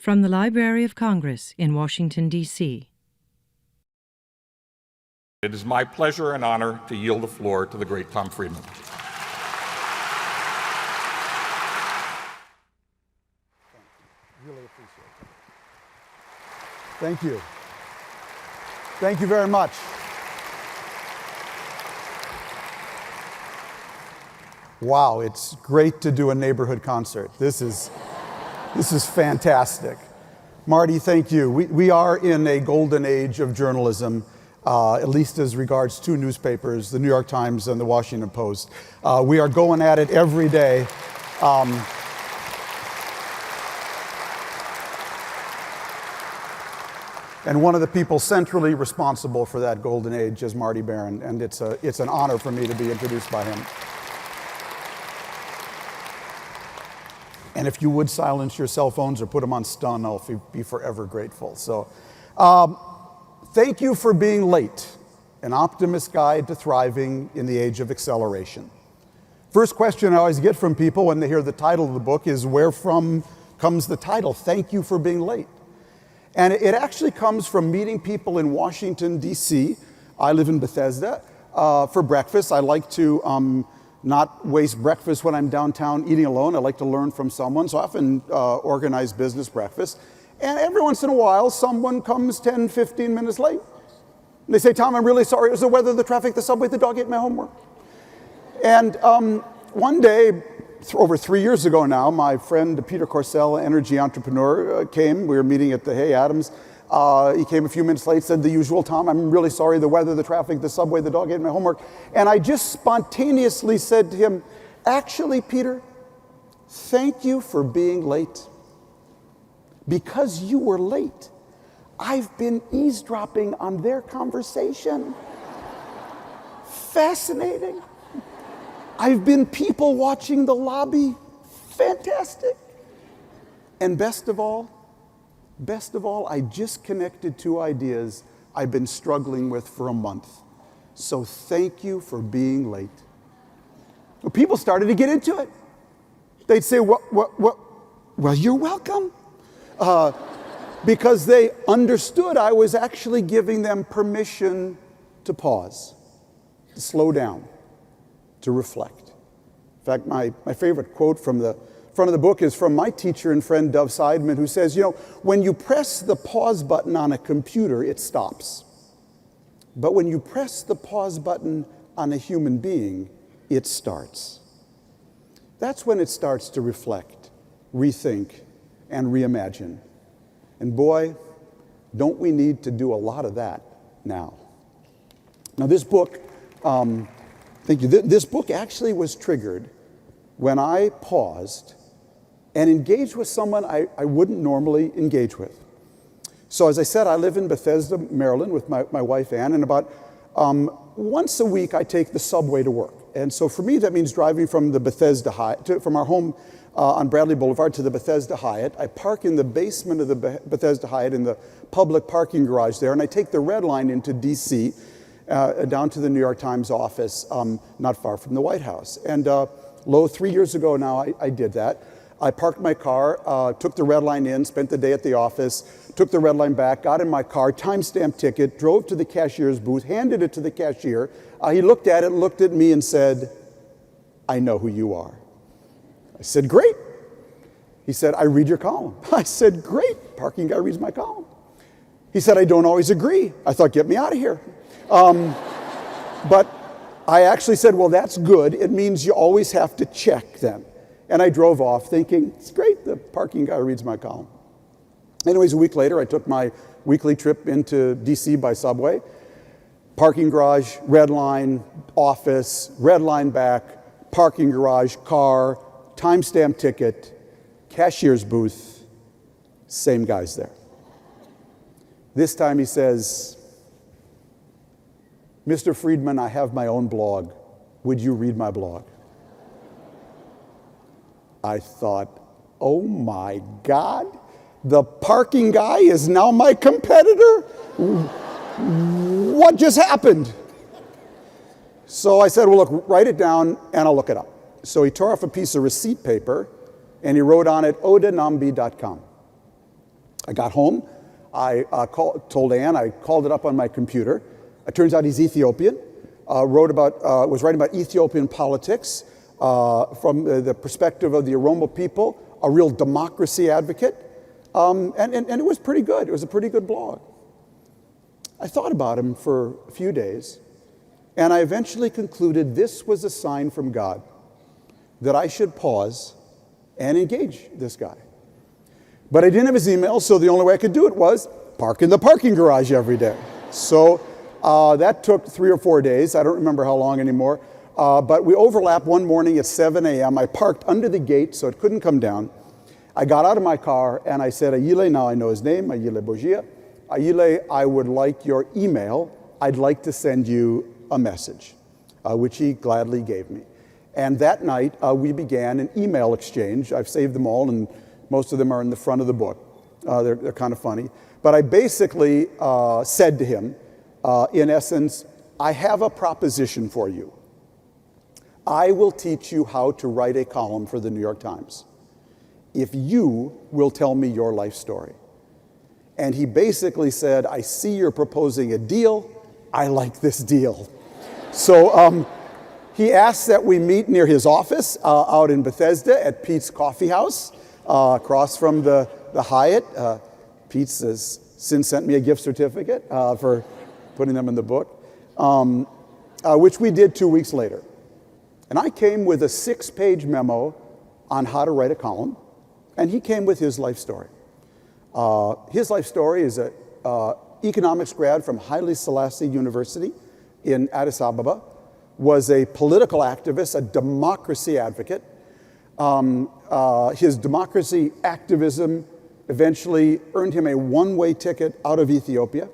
From the Library of Congress in Washington, D.C. It is my pleasure and honor to yield the floor to the great Tom Friedman. Really appreciate it. Thank you. Thank you very much. Wow, it's great to do a neighborhood concert. This is fantastic. Marty, thank you. We are in a golden age of journalism, at least as regards two newspapers, the New York Times and the Washington Post. We are going at it every day. And one of the people centrally responsible for that golden age is Marty Baron, and it's an honor for me to be introduced by him. And if you would silence your cell phones or put them on stun, I'll be forever grateful. So, thank you for being late. An Optimist Guide to Thriving in the Age of Acceleration. First question I always get from people when they hear the title of the book is, where from comes the title? Thank you for being late. And it actually comes from meeting people in Washington, D.C. I live in Bethesda. For breakfast, I like to not waste breakfast when I'm downtown eating alone. I like to learn from someone, so I often organize business breakfast. And every once in a while, someone comes 10, 15 minutes late. And they say, Tom, I'm really sorry. It was the weather, the traffic, the subway, the dog ate my homework. And one day, over 3 years ago now, my friend Peter Corcell, energy entrepreneur, came. We were meeting at the Hay Adams. He came a few minutes late, said the usual, Tom, I'm really sorry, the weather, the traffic, the subway, the dog ate my homework. And I just spontaneously said to him, actually, Peter, thank you for being late. Because you were late, I've been eavesdropping on their conversation. Fascinating. I've been people watching the lobby. Fantastic. And best of all, I just connected two ideas I've been struggling with for a month. So thank you for being late. Well, people started to get into it. They'd say, well, you're welcome. Because they understood I was actually giving them permission to pause, to slow down, to reflect. In fact, my favorite quote from the front of the book is from my teacher and friend Dov Seidman, who says, you know, when you press the pause button on a computer, it stops. But when you press the pause button on a human being, it starts. That's when it starts to reflect, rethink, and reimagine. And boy, don't we need to do a lot of that now. Now this book, thank you. This book actually was triggered when I paused and engaged with someone I wouldn't normally engage with. So as I said, I live in Bethesda, Maryland with my wife, Ann, and about once a week I take the subway to work. And so for me, that means driving from the Bethesda Hyatt, from our home on Bradley Boulevard to the Bethesda Hyatt. I park in the basement of the Bethesda Hyatt in the public parking garage there, and I take the red line into DC, down to the New York Times office, not far from the White House. And 3 years ago now, I did that. I parked my car, took the red line in, spent the day at the office, took the red line back, got in my car, timestamped ticket, drove to the cashier's booth, handed it to the cashier. He looked at it, looked at me and said, I know who you are. I said, great. He said, I read your column. I said, great, parking guy reads my column. He said, I don't always agree. I thought, get me out of here. But I actually said, well, that's good. It means you always have to check then. And I drove off thinking, it's great, the parking guy reads my column. Anyways, a week later, I took my weekly trip into DC by subway. Parking garage, red line, office, red line back, parking garage, car, timestamp ticket, cashier's booth, same guys there. This time he says, Mr. Friedman, I have my own blog. Would you read my blog? I thought, oh my God, the parking guy is now my competitor? What just happened? So I said, well, look, write it down and I'll look it up. So he tore off a piece of receipt paper and he wrote on it, odanambi.com. I got home, I told Ann, I called it up on my computer. It turns out he's Ethiopian, was writing about Ethiopian politics from the perspective of the Oromo people, a real democracy advocate, and it was pretty good. It was a pretty good blog. I thought about him for a few days, and I eventually concluded this was a sign from God that I should pause and engage this guy. But I didn't have his email, so the only way I could do it was park in the parking garage every day. So that took 3 or 4 days. I don't remember how long anymore. But we overlapped one morning at 7 a.m. I parked under the gate so it couldn't come down. I got out of my car and I said, Ayile, now I know his name, Ayile Bogia. Ayile, I would like your email. I'd like to send you a message, which he gladly gave me. And that night, we began an email exchange. I've saved them all, and most of them are in the front of the book. They're kind of funny. But I basically said to him, in essence, I have a proposition for you. I will teach you how to write a column for the New York Times if you will tell me your life story. And he basically said, I see you're proposing a deal. I like this deal. So he asked that we meet near his office out in Bethesda at Pete's Coffee House, across from the Hyatt. Pete's has since sent me a gift certificate for putting them in the book, which we did 2 weeks later. And I came with a 6-page memo on how to write a column, and he came with his life story. His life story is an economics grad from Haile Selassie University in Addis Ababa, was a political activist, a democracy advocate. His democracy activism eventually earned him a one-way ticket out of Ethiopia.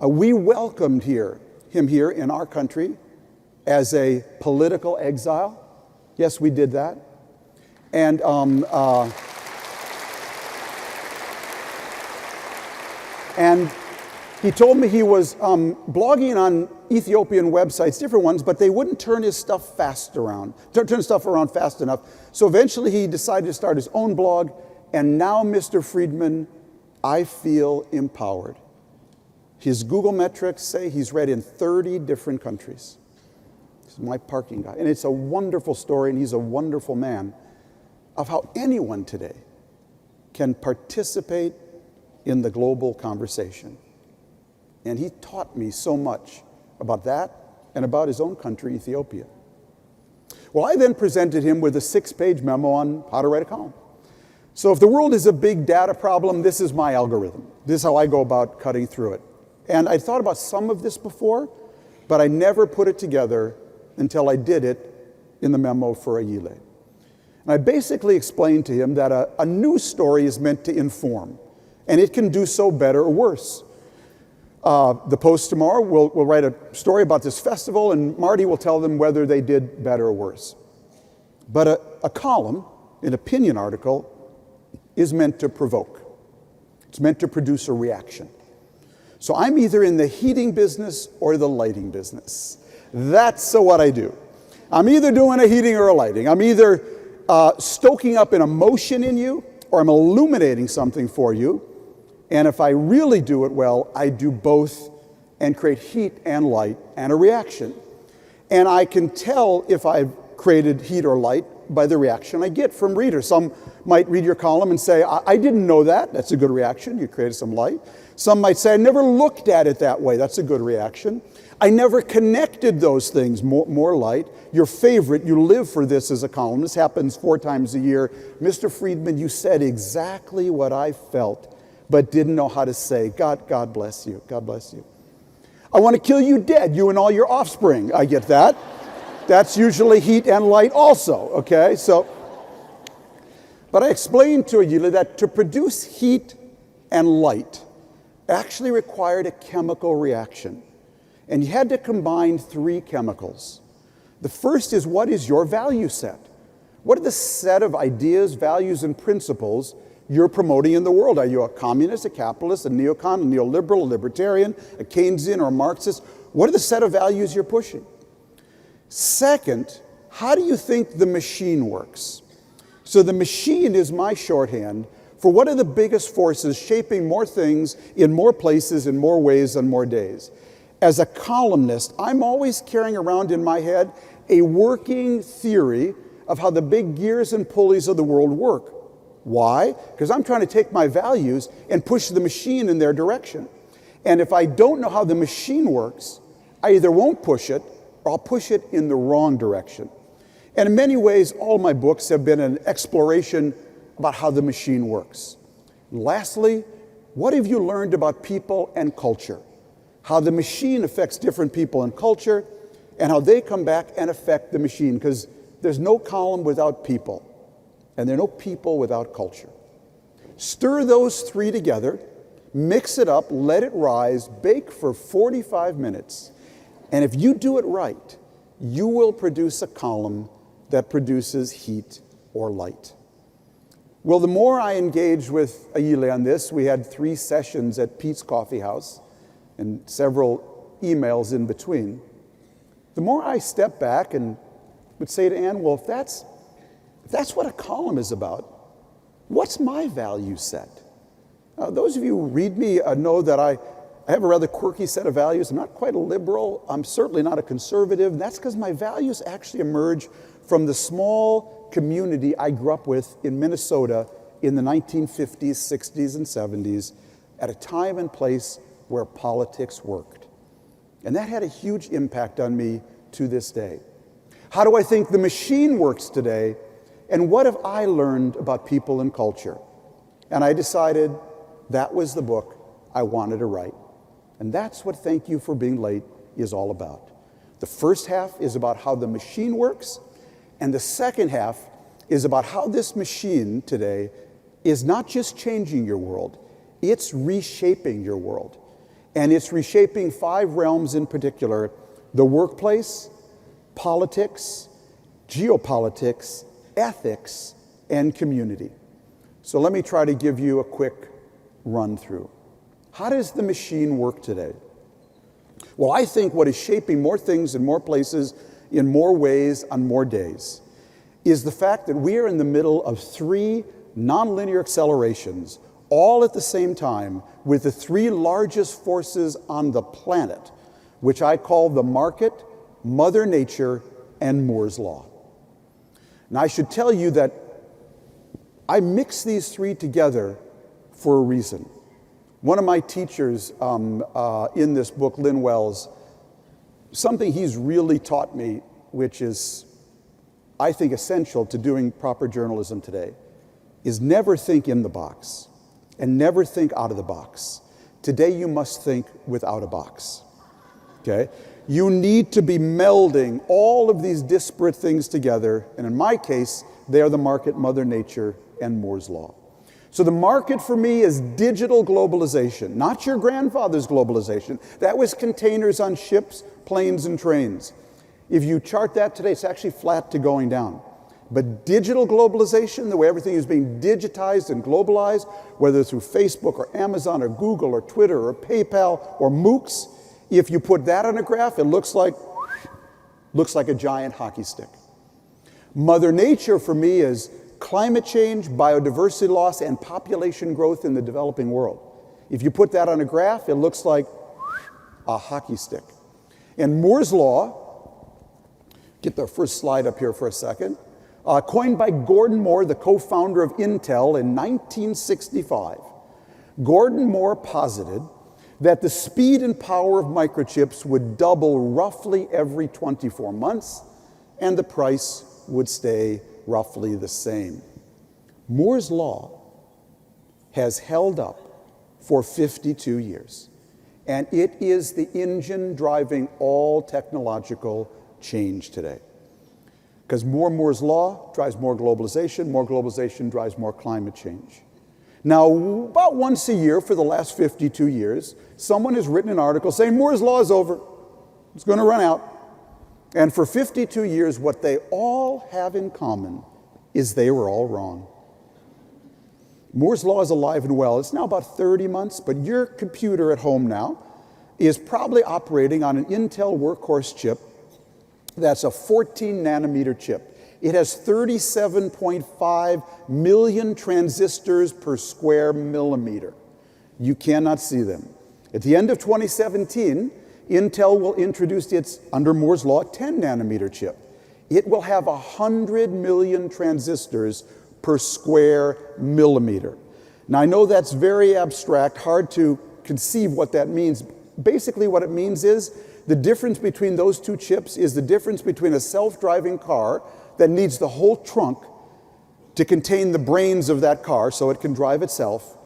We welcomed him here in our country as a political exile. Yes, we did that. And he told me he was blogging on Ethiopian websites, different ones, but they wouldn't turn his stuff turn stuff around fast enough. So eventually he decided to start his own blog, and now, Mr. Friedman, I feel empowered. His Google metrics say he's read in 30 different countries. This is my parking guy. And it's a wonderful story, and he's a wonderful man, of how anyone today can participate in the global conversation. And he taught me so much about that and about his own country, Ethiopia. Well, I then presented him with a 6-page memo on how to write a column. So if the world is a big data problem, this is my algorithm. This is how I go about cutting through it. And I thought about some of this before, but I never put it together until I did it in the memo for Ayile. And I basically explained to him that a news story is meant to inform, and it can do so better or worse. The Post tomorrow will write a story about this festival, and Marty will tell them whether they did better or worse. But a column, an opinion article, is meant to provoke. It's meant to produce a reaction. So I'm either in the heating business or the lighting business. That's what I do. I'm either doing a heating or a lighting. I'm either stoking up an emotion in you, or I'm illuminating something for you. And if I really do it well, I do both and create heat and light and a reaction. And I can tell if I've created heat or light by the reaction I get from readers. Some might read your column and say, I didn't know that. That's a good reaction. You created some light. Some might say, I never looked at it that way. That's a good reaction. I never connected those things. More light. Your favorite, you live for this as a columnist. Happens 4 times a year. Mr. Friedman, you said exactly what I felt, but didn't know how to say. God bless you. God bless you. I want to kill you dead, you and all your offspring. I get that. That's usually heat and light also, okay? But I explained to Ayile that to produce heat and light actually required a chemical reaction. And you had to combine 3 chemicals. The first is, what is your value set? What are the set of ideas, values, and principles you're promoting in the world? Are you a communist, a capitalist, a neocon, a neoliberal, a libertarian, a Keynesian, or a Marxist? What are the set of values you're pushing? Second, how do you think the machine works? So the machine is my shorthand for what are the biggest forces shaping more things in more places, in more ways, on more days? As a columnist, I'm always carrying around in my head a working theory of how the big gears and pulleys of the world work. Why? Because I'm trying to take my values and push the machine in their direction. And if I don't know how the machine works, I either won't push it or I'll push it in the wrong direction. And in many ways, all my books have been an exploration about how the machine works. And lastly, what have you learned about people and culture? How the machine affects different people and culture, and how they come back and affect the machine, because there's no column without people, and there are no people without culture. Stir those three together, mix it up, let it rise, bake for 45 minutes, and if you do it right, you will produce a column that produces heat or light. Well, the more I engaged with Ayile on this, we had 3 sessions at Pete's Coffee House and several emails in between, the more I stepped back and would say to Ann, well, if that's what a column is about, what's my value set? Those of you who read me know that I have a rather quirky set of values. I'm not quite a liberal. I'm certainly not a conservative. And that's because my values actually emerge from the small community I grew up with in Minnesota in the 1950s, 60s, and 70s at a time and place where politics worked. And that had a huge impact on me to this day. How do I think the machine works today? And what have I learned about people and culture? And I decided that was the book I wanted to write. And that's what Thank You for Being Late is all about. The first half is about how the machine works, and the second half is about how this machine today is not just changing your world, it's reshaping your world. And it's reshaping 5 realms in particular: the workplace, politics, geopolitics, ethics, and community. So let me try to give you a quick run through. How does the machine work today? Well, I think what is shaping more things in more places, in more ways, on more days, is the fact that we are in the middle of 3 nonlinear accelerations, all at the same time, with the 3 largest forces on the planet, which I call the market, Mother Nature, and Moore's Law. Now, I should tell you that I mix these 3 together for a reason. One of my teachers in this book, Lynn Wells, something he's really taught me, which is, I think, essential to doing proper journalism today, is never think in the box and never think out of the box. Today, you must think without a box, okay? You need to be melding all of these disparate things together, and in my case, they are the market, Mother Nature, and Moore's Law. So the market for me is digital globalization, not your grandfather's globalization. That was containers on ships, planes, and trains. If you chart that today, it's actually flat to going down. But digital globalization, the way everything is being digitized and globalized, whether through Facebook or Amazon or Google or Twitter or PayPal or MOOCs, if you put that on a graph, it looks like a giant hockey stick. Mother Nature for me is climate change, biodiversity loss, and population growth in the developing world. If you put that on a graph, it looks like a hockey stick. And Moore's Law, get the first slide up here for a second, coined by Gordon Moore, the co-founder of Intel in 1965. Gordon Moore posited that the speed and power of microchips would double roughly every 24 months, and the price would stay roughly the same. Moore's Law has held up for 52 years, and it is the engine driving all technological change today. Because Moore's Law drives more globalization drives more climate change. Now, about once a year for the last 52 years, someone has written an article saying Moore's Law is over, it's going to run out. And for 52 years, what they all have in common is they were all wrong. Moore's Law is alive and well. It's now about 30 months, but your computer at home now is probably operating on an Intel workhorse chip that's a 14 nanometer chip. It has 37.5 million transistors per square millimeter. You cannot see them. At the end of 2017, Intel will introduce its, under Moore's Law, 10 nanometer chip. It will have 100 million transistors per square millimeter. Now, I know that's very abstract, hard to conceive what that means. Basically, what it means is the difference between those two chips is the difference between a self-driving car that needs the whole trunk to contain the brains of that car so it can drive itself,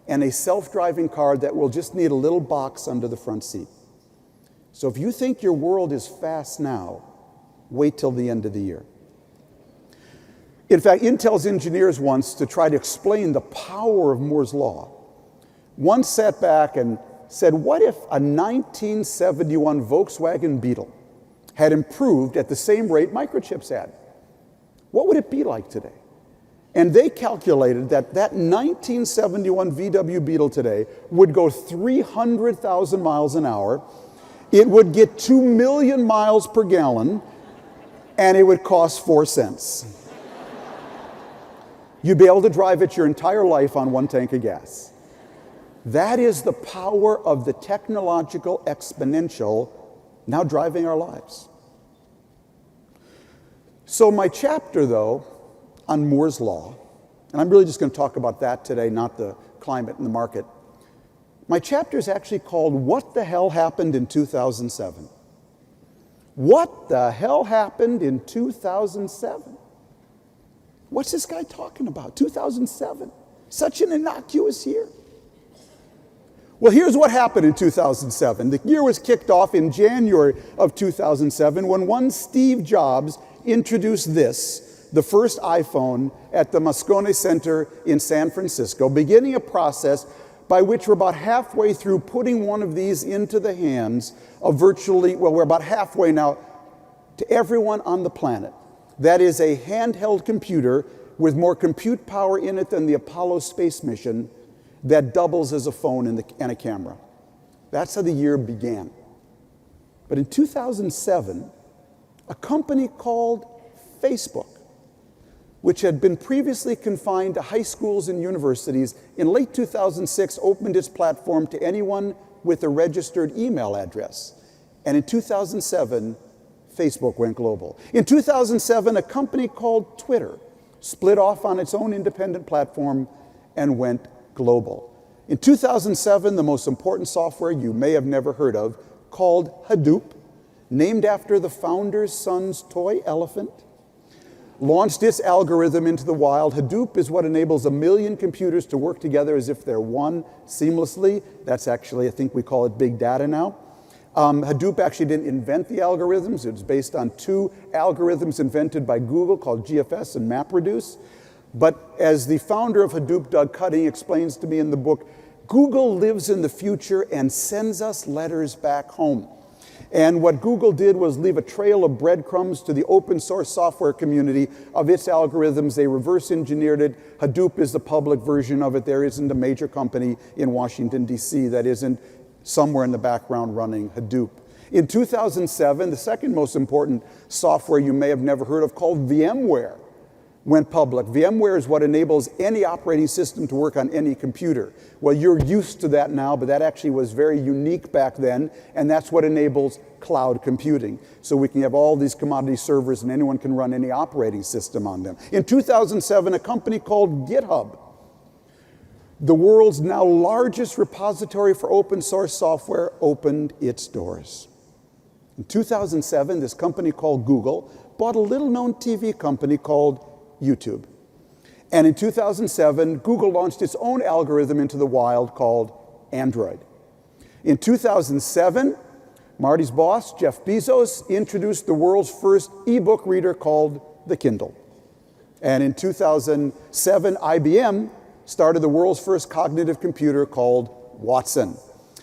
and a self-driving car that will just need a little box under the front seat. So if you think your world is fast now, wait till the end of the year. In fact, Intel's engineers once, to try to explain the power of Moore's Law, once sat back and said, what if a 1971 Volkswagen Beetle had improved at the same rate microchips had? What would it be like today? And they calculated that that 1971 VW Beetle today would go 300,000 miles an hour, it would get 2 million miles per gallon, and it would cost 4 cents. You'd be able to drive it your entire life on 1 tank of gas. That is the power of the technological exponential now driving our lives. So my chapter, though, on Moore's Law, and I'm really just going to talk about that today, not the climate and the market. My chapter is actually called What the Hell Happened in 2007? What the hell happened in 2007? What's this guy talking about? 2007? Such an innocuous year. Well, here's what happened in 2007. The year was kicked off in January of 2007 when one Steve Jobs introduced this, the first iPhone, at the Moscone Center in San Francisco, beginning a process by which we're about halfway through putting one of these into the hands of virtually, well, we're about halfway now to everyone on the planet. That is a handheld computer with more compute power in it than the Apollo space mission that doubles as a phone and a camera. That's how the year began. But in 2007, a company called Facebook, which had been previously confined to high schools and universities, in late 2006 opened its platform to anyone with a registered email address. And in 2007, Facebook went global. In 2007, a company called Twitter split off on its own independent platform and went global. In 2007, the most important software you may have never heard of, called Hadoop, named after the founder's son's toy elephant, launched its algorithm into the wild. Hadoop is what enables 1 million computers to work together as if they're one seamlessly. That's actually, I think we call it big data now. Hadoop actually didn't invent the algorithms. It was based on 2 algorithms invented by Google called GFS and MapReduce. But as the founder of Hadoop, Doug Cutting, explains to me in the book, Google lives in the future and sends us letters back home. And what Google did was leave a trail of breadcrumbs to the open source software community of its algorithms. They reverse engineered it. Hadoop is the public version of it. There isn't a major company in Washington, D.C. that isn't somewhere in the background running Hadoop. In 2007, the second most important software you may have never heard of, called VMware, went public. VMware is what enables any operating system to work on any computer. Well, you're used to that now, but that actually was very unique back then, and that's what enables cloud computing. So we can have all these commodity servers and anyone can run any operating system on them. In 2007, a company called GitHub, the world's now largest repository for open source software, opened its doors. In 2007, this company called Google bought a little-known TV company called YouTube. And in 2007, Google launched its own algorithm into the wild called Android. In 2007, Marty's boss, Jeff Bezos, introduced the world's first ebook reader called the Kindle. And in 2007, IBM started the world's first cognitive computer called Watson.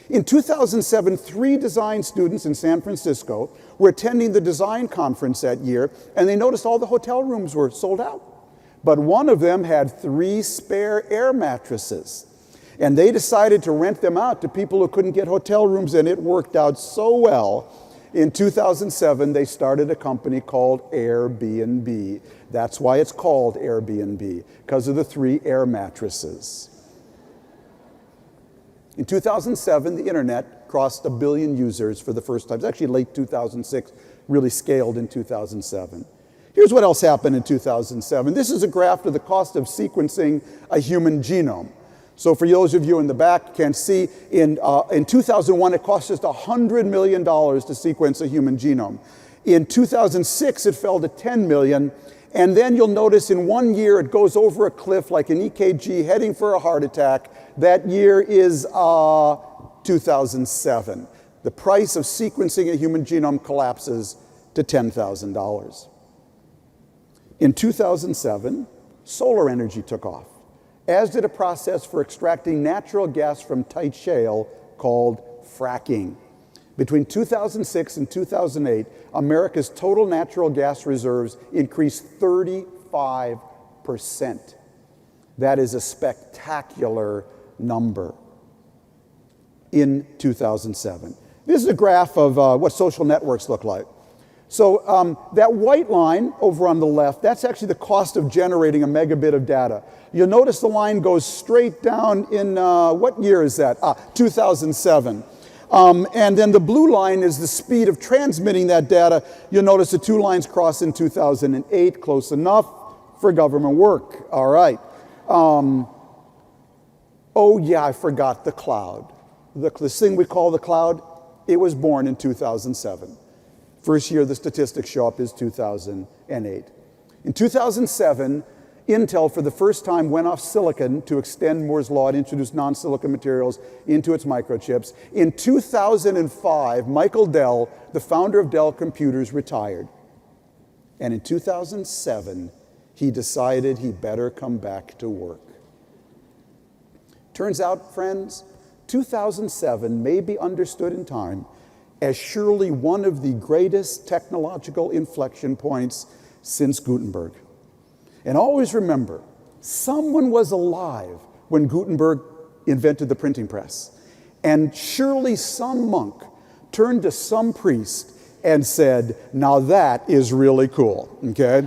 In 2007, 3 design students in San Francisco were attending the design conference that year, and they noticed all the hotel rooms were sold out. But one of them had 3 spare air mattresses, and they decided to rent them out to people who couldn't get hotel rooms, and it worked out so well In 2007, they started a company called Airbnb. That's why it's called Airbnb, because of the 3 air mattresses. In 2007, the internet crossed 1 billion users for the first time. It's actually late 2006, really scaled in 2007. Here's what else happened in 2007. This is a graph of the cost of sequencing a human genome. So for those of you in the back can see, in 2001, it cost us $100 million to sequence a human genome. In 2006, it fell to 10 million. And then you'll notice in 1 year, it goes over a cliff like an EKG heading for a heart attack. That year is 2007. The price of sequencing a human genome collapses to $10,000. In 2007, solar energy took off, as did a process for extracting natural gas from tight shale called fracking. Between 2006 and 2008, America's total natural gas reserves increased 35%. That is a spectacular number in 2007. This is a graph of what social networks look like. So that white line over on the left, that's actually the cost of generating a megabit of data. You'll notice the line goes straight down in, what year is that? 2007. And then the blue line is the speed of transmitting that data. You'll notice the 2 lines cross in 2008, close enough for government work. All right. Oh yeah, I forgot the cloud. This thing we call the cloud, it was born in 2007. First year the statistics show up is 2008. In 2007, Intel for the first time went off silicon to extend Moore's law and introduce non-silicon materials into its microchips. In 2005, Michael Dell, the founder of Dell Computers, retired. And in 2007, he decided he better come back to work. Turns out, friends, 2007 may be understood in time as surely one of the greatest technological inflection points since Gutenberg. And always remember, someone was alive when Gutenberg invented the printing press. And surely some monk turned to some priest and said, now that is really cool, okay?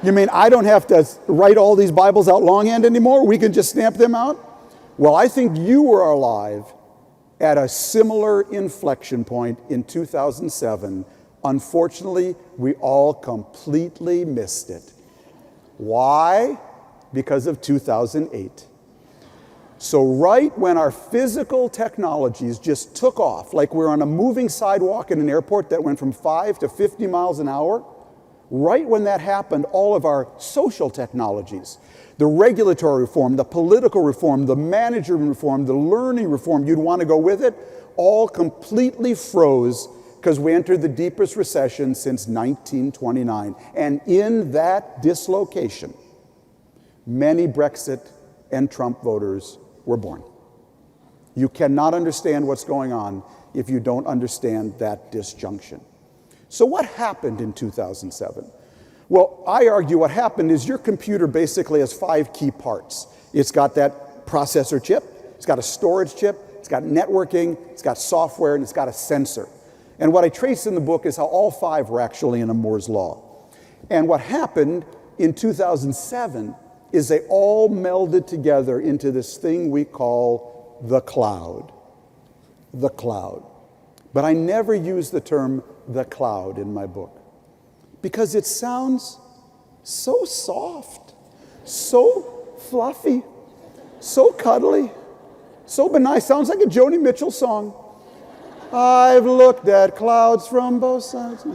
You mean I don't have to write all these Bibles out longhand anymore? We can just stamp them out? Well, I think you were alive at a similar inflection point in 2007. Unfortunately, we all completely missed it. Why? Because of 2008. So right when our physical technologies just took off, like we're on a moving sidewalk in an airport that went from 5 to 50 miles an hour, right when that happened, all of our social technologies, the regulatory reform, the political reform, the management reform, the learning reform, you'd want to go with it, all completely froze because we entered the deepest recession since 1929. And in that dislocation, many Brexit and Trump voters were born. You cannot understand what's going on if you don't understand that disjunction. So what happened in 2007? Well, I argue what happened is your computer basically has 5 key parts. It's got that processor chip, it's got a storage chip, it's got networking, it's got software, and it's got a sensor. And what I trace in the book is how all 5 were actually in a Moore's law. And what happened in 2007 is they all melded together into this thing we call the cloud. The cloud. But I never use the term the cloud in my book because it sounds so soft, so fluffy, so cuddly, so benign. Sounds like a Joni Mitchell song. I've looked at clouds from both sides.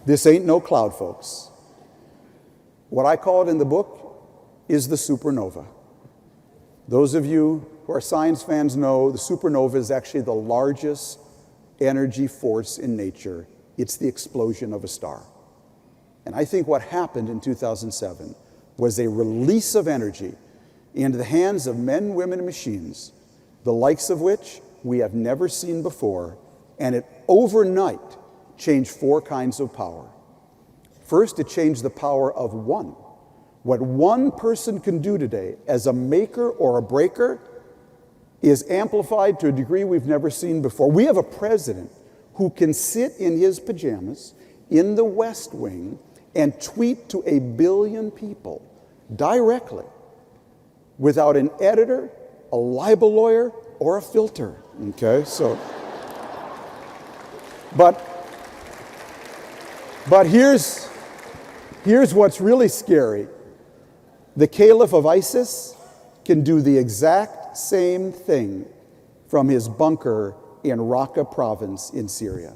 This ain't no cloud, folks. What I call it in the book is the supernova. Those of you who are science fans know the supernova is actually the largest energy force in nature. It's the explosion of a star. And I think what happened in 2007 was a release of energy into the hands of men, women, and machines, the likes of which we have never seen before, and it overnight changed 4 kinds of power. First, it changed the power of one. What one person can do today as a maker or a breaker, is amplified to a degree we've never seen before. We have a president who can sit in his pajamas in the West Wing and tweet to 1 billion people directly without an editor, a libel lawyer, or a filter. Okay, so, but here's what's really scary. The caliph of ISIS can do the exact same thing from his bunker in Raqqa province in Syria.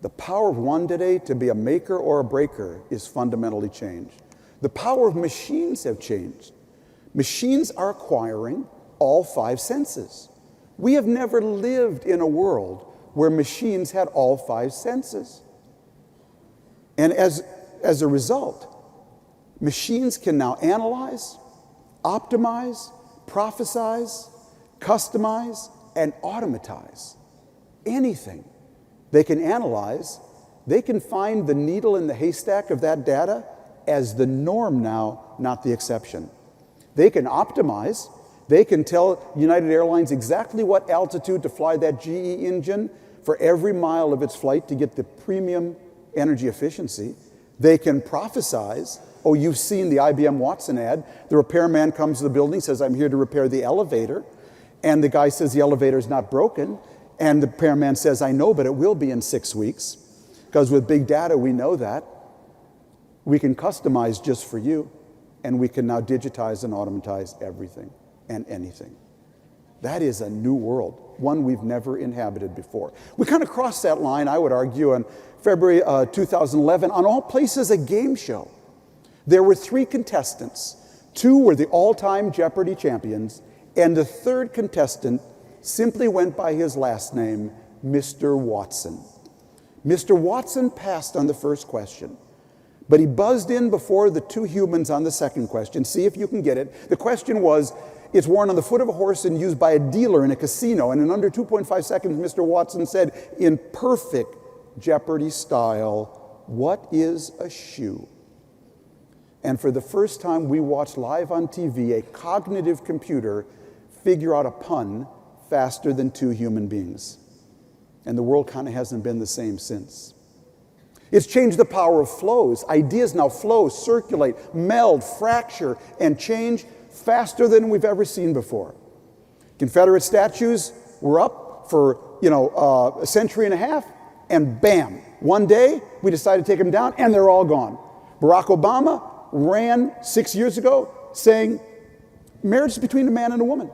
The power of one today to be a maker or a breaker is fundamentally changed. The power of machines have changed. Machines are acquiring all 5 senses. We have never lived in a world where machines had all 5 senses. And as a result, machines can now analyze, optimize, prophesize, customize, and automatize anything. They can analyze, they can find the needle in the haystack of that data as the norm now, not the exception. They can optimize, they can tell United Airlines exactly what altitude to fly that GE engine for every mile of its flight to get the premium energy efficiency. They can prophesize. Oh, you've seen the IBM Watson ad. The repairman comes to the building, says, I'm here to repair the elevator. And the guy says the elevator's not broken. And the repairman says, I know, but it will be in 6 weeks. Because with big data, we know that. We can customize just for you. And we can now digitize and automatize everything and anything. That is a new world, one we've never inhabited before. We kind of crossed that line, I would argue, in February 2011, on All Places, a game show. There were 3 contestants. 2 were the all-time Jeopardy champions, and the 3rd contestant simply went by his last name, Mr. Watson. Mr. Watson passed on the first question, but he buzzed in before the 2 humans on the second question. See if you can get it. The question was, it's worn on the foot of a horse and used by a dealer in a casino, and in under 2.5 seconds, Mr. Watson said, in perfect Jeopardy style, what is a shoe? And for the first time, we watched live on TV a cognitive computer figure out a pun faster than 2 human beings. And the world kind of hasn't been the same since. It's changed the power of flows. Ideas now flow, circulate, meld, fracture, and change faster than we've ever seen before. Confederate statues were up for, a century and a half, and bam, one day we decided to take them down, and they're all gone. Barack Obama ran 6 years ago saying marriage is between a man and a woman.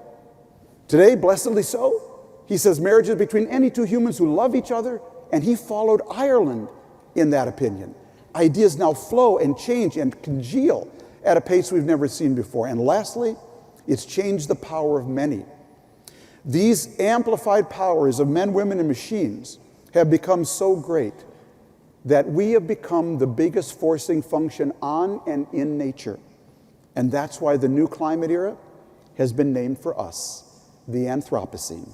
Today, blessedly so, he says marriage is between any 2 humans who love each other, and he followed Ireland in that opinion. Ideas now flow and change and congeal at a pace we've never seen before. And lastly, it's changed the power of many. These amplified powers of men, women, and machines have become so great that we have become the biggest forcing function on and in nature. And that's why the new climate era has been named for us, the Anthropocene.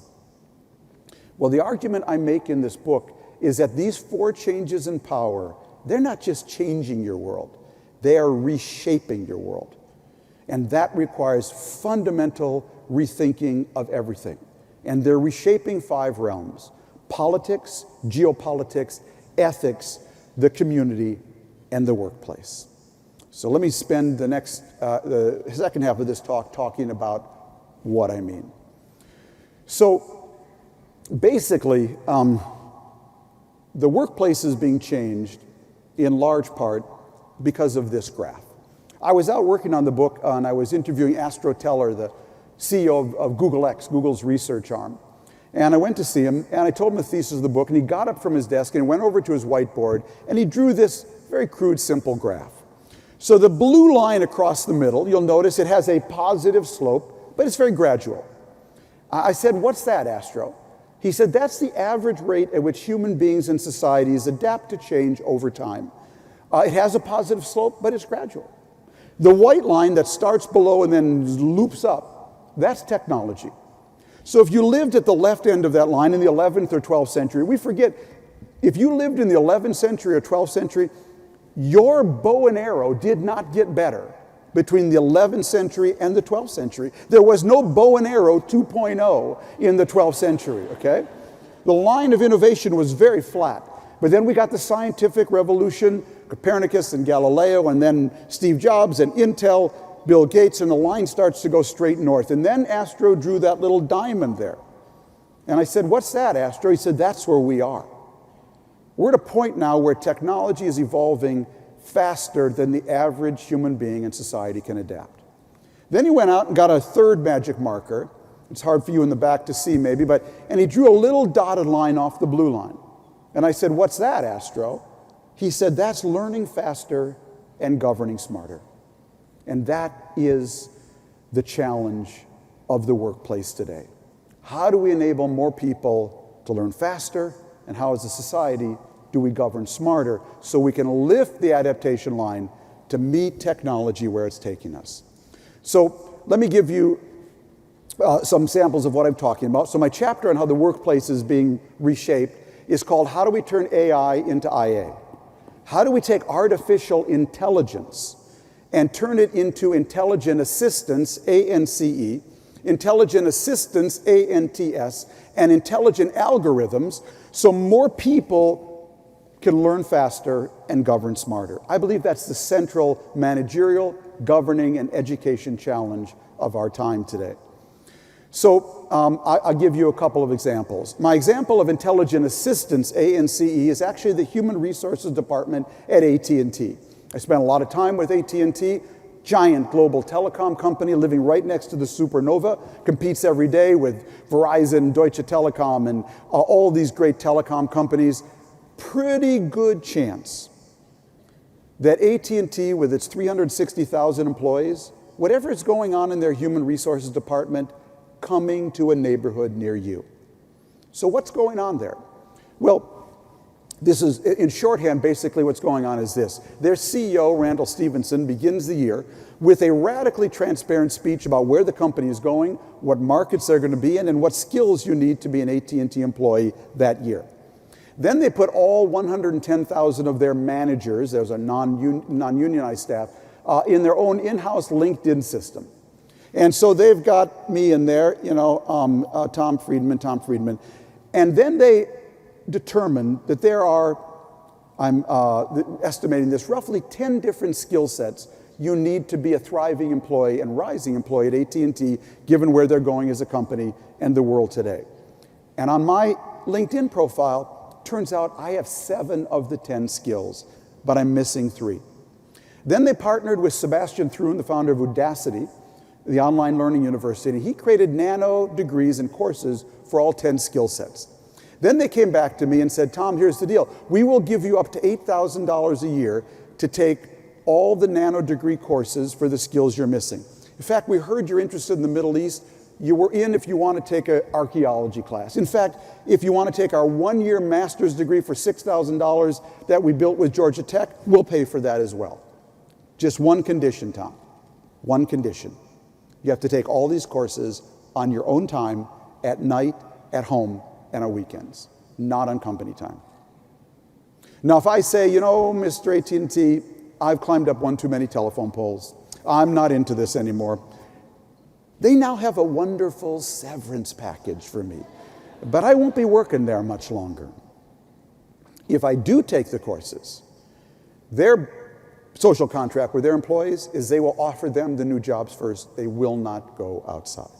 Well, the argument I make in this book is that these 4 changes in power, they're not just changing your world, they are reshaping your world. And that requires fundamental rethinking of everything. And they're reshaping 5 realms: politics, geopolitics, ethics, the community, and the workplace. So let me spend the second half of this talk talking about what I mean. So basically, the workplace is being changed in large part because of this graph. I was out working on the book and I was interviewing Astro Teller, the CEO of Google X, Google's research arm. And I went to see him and I told him the thesis of the book, and he got up from his desk and went over to his whiteboard and he drew this very crude, simple graph. So the blue line across the middle, you'll notice it has a positive slope, but it's very gradual. I said, what's that, Astro? He said, that's the average rate at which human beings and societies adapt to change over time. It has a positive slope, but it's gradual. The white line that starts below and then loops up, that's technology. So if you lived at the left end of that line in the 11th or 12th century, we forget, if you lived in the 11th century or 12th century, your bow and arrow did not get better between the 11th century and the 12th century. There was no bow and arrow 2.0 in the 12th century, okay? The line of innovation was very flat. But then we got the scientific revolution, Copernicus and Galileo, and then Steve Jobs and Intel, Bill Gates, and the line starts to go straight north. And then Astro drew that little diamond there. And I said, "What's that, Astro?" He said, "That's where we are. We're at a point now where technology is evolving faster than the average human being in society can adapt." Then he went out and got a third magic marker. It's hard for you in the back to see maybe, and he drew a little dotted line off the blue line. And I said, "What's that, Astro?" He said, "That's learning faster and governing smarter." And that is the challenge of the workplace today. How do we enable more people to learn faster? And how, as a society, do we govern smarter so we can lift the adaptation line to meet technology where it's taking us? So let me give you some samples of what I'm talking about. So my chapter on how the workplace is being reshaped is called "How do we turn AI into IA?" How do we take artificial intelligence and turn it into intelligent assistance, ANCE, intelligent assistance, ANTS, and intelligent algorithms so more people can learn faster and govern smarter? I believe that's the central managerial, governing, and education challenge of our time today. So I'll give you a couple of examples. My example of intelligent assistance, ANCE, is actually the Human Resources Department at AT&T. I spent a lot of time with AT&T, giant global telecom company living right next to the Supernova, competes every day with Verizon, Deutsche Telekom, and all these great telecom companies. Pretty good chance that AT&T, with its 360,000 employees, whatever is going on in their Human Resources Department, coming to a neighborhood near you. So what's going on there? Well, this is, in shorthand, basically what's going on is this. Their CEO, Randall Stevenson, begins the year with a radically transparent speech about where the company is going, what markets they're going to be in, and what skills you need to be an AT&T employee that year. Then they put all 110,000 of their managers, there's a non-unionized staff, in their own in-house LinkedIn system. And so they've got me in there, Tom Friedman. And then they determined that there are, I'm estimating this, roughly 10 different skill sets you need to be a thriving employee and rising employee at AT&T, given where they're going as a company and the world today. And on my LinkedIn profile, turns out I have 7 of the 10 skills, but I'm missing 3. Then they partnered with Sebastian Thrun, the founder of Udacity, the online learning university. He created nano degrees and courses for all 10 skill sets. Then they came back to me and said, "Tom, here's the deal. We will give you up to $8,000 a year to take all the nano degree courses for the skills you're missing. In fact, we heard you're interested in the Middle East. You were in if you want to take an archaeology class. In fact, if you want to take our 1-year master's degree for $6,000 that we built with Georgia Tech, we'll pay for that as well. Just one condition, Tom. One condition. You have to take all these courses on your own time, at night, at home, and on weekends, not on company time." Now, if I say, Mr. AT&T, I've climbed up one too many telephone poles, I'm not into this anymore, they now have a wonderful severance package for me, but I won't be working there much longer. If I do take the courses, their social contract with their employees is they will offer them the new jobs first. They will not go outside.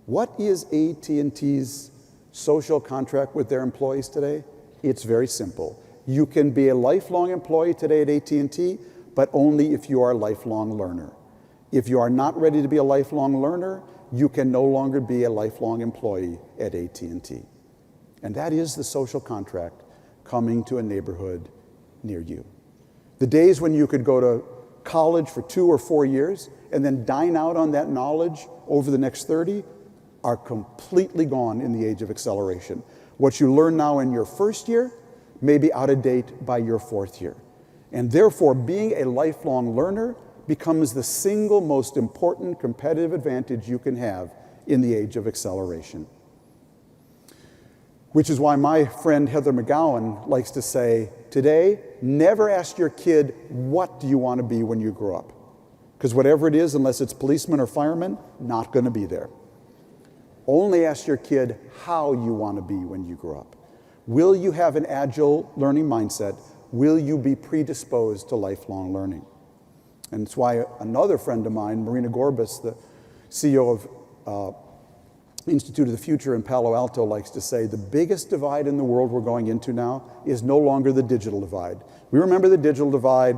What is AT&T's social contract with their employees today? It's very simple. You can be a lifelong employee today at AT&T, but only if you are a lifelong learner. If you are not ready to be a lifelong learner, you can no longer be a lifelong employee at AT&T. And that is the social contract coming to a neighborhood near you. The days when you could go to college for 2 or 4 years and then dine out on that knowledge over the next 30 are completely gone in the age of acceleration. What you learn now in your first year may be out of date by your 4th year. And therefore, being a lifelong learner becomes the single most important competitive advantage you can have in the age of acceleration. Which is why my friend Heather McGowan likes to say, today, never ask your kid, what do you want to be when you grow up? Because whatever it is, unless it's policemen or firemen, not going to be there. Only ask your kid how you want to be when you grow up. Will you have an agile learning mindset? Will you be predisposed to lifelong learning? And it's why another friend of mine, Marina Gorbis, the CEO of Institute of the Future in Palo Alto, likes to say the biggest divide in the world we're going into now is no longer the digital divide. We remember the digital divide.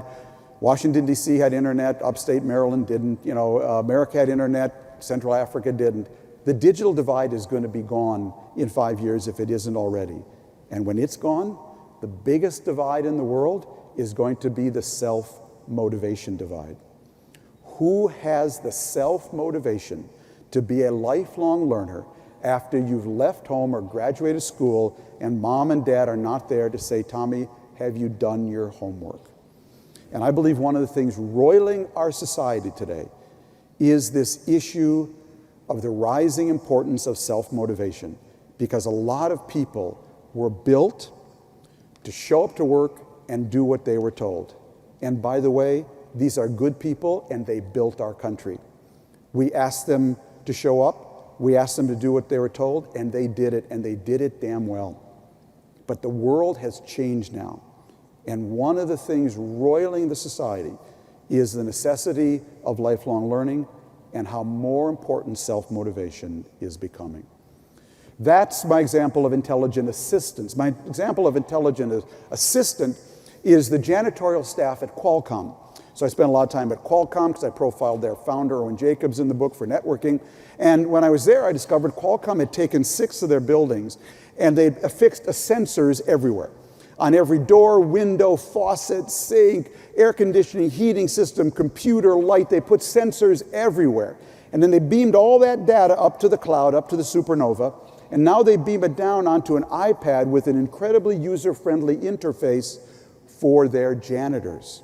Washington, D.C. had internet, upstate Maryland didn't. America had internet, Central Africa didn't. The digital divide is going to be gone in 5 years if it isn't already. And when it's gone, the biggest divide in the world is going to be the self-motivation divide. Who has the self-motivation to be a lifelong learner after you've left home or graduated school and mom and dad are not there to say, Tommy, have you done your homework? And I believe one of the things roiling our society today is this issue of the rising importance of self-motivation, because a lot of people were built to show up to work and do what they were told. And by the way, these are good people and they built our country. We asked them to show up, we asked them to do what they were told, and they did it, and they did it damn well. But the world has changed now. And one of the things roiling the society is the necessity of lifelong learning and how more important self-motivation is becoming. That's my example of intelligent assistance. My example of intelligent assistant is the janitorial staff at Qualcomm. So I spent a lot of time at Qualcomm because I profiled their founder, Owen Jacobs, in the book for networking. And when I was there, I discovered Qualcomm had taken 6 of their buildings and they'd affixed sensors everywhere. On every door, window, faucet, sink, air conditioning, heating system, computer, light, they put sensors everywhere. And then they beamed all that data up to the cloud, up to the Supernova, and now they beam it down onto an iPad with an incredibly user-friendly interface for their janitors.